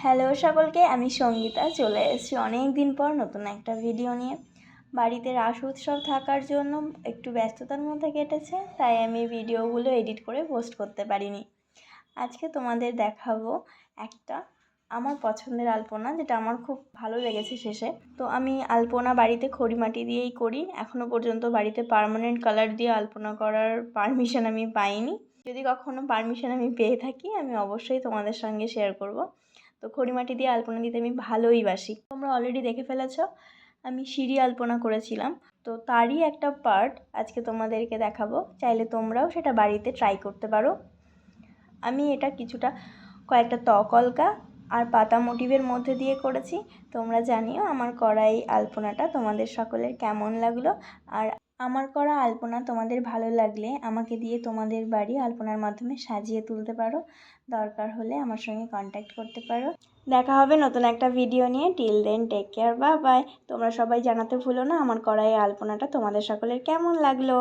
Hello সকলকে, আমি সঙ্গীতা চলে এসেছি অনেক দিন পর নতুন একটা ভিডিও নিয়ে। বাড়িতে রাস উৎসব থাকার জন্য একটু ব্যস্ততার মধ্যে কেটেছে, তাই আমি ভিডিওগুলো এডিট করে পোস্ট করতে পারিনি। আজকে তোমাদের দেখাবো একটা আমার পছন্দের আলপনা, যেটা আমার খুব ভালো লেগেছে শেষে। তো আমি আলপনা বাড়িতে খড়িমাটি দিয়েই করি। এখনও পর্যন্ত বাড়িতে পার্মানেন্ট কালার দিয়ে আলপনা করার পারমিশন আমি পাইনি। যদি কখনো পারমিশন আমি পেয়ে থাকি, আমি অবশ্যই তোমাদের সঙ্গে শেয়ার করব। তো খড়িমাটি দিয়ে আলপনা দিতে আমি ভালোই বাসি। তোমরা অলরেডি দেখে ফেলেছ আমি সিঁড়ি আলপনা করেছিলাম, তো তারই একটা পার্ট আজকে তোমাদেরকে দেখাবো। চাইলে তোমরাও সেটা বাড়িতে ট্রাই করতে পারো। আমি এটা কিছুটা কয়েকটা তকলকা আর পাতা মোটিভের মধ্যে দিয়ে করেছি। তোমরা জানিও আমার করা এই আলপনাটা তোমাদের সকলের কেমন লাগলো। আর আমার করা আলপনা তোমাদের ভালো লাগলে আমাকে দিয়ে তোমাদের বাড়ি আলপনার মাধ্যমে সাজিয়ে তুলতে পারো। দরকার হলে আমার সঙ্গে কন্ট্যাক্ট করতে পারো। দেখা হবে নতুন একটা ভিডিও নিয়ে। Till then take care, bye bye. তোমরা সবাই জানাতে ভুলো না আমার করা এই আলপনাটা তোমাদের সকলের কেমন লাগলো।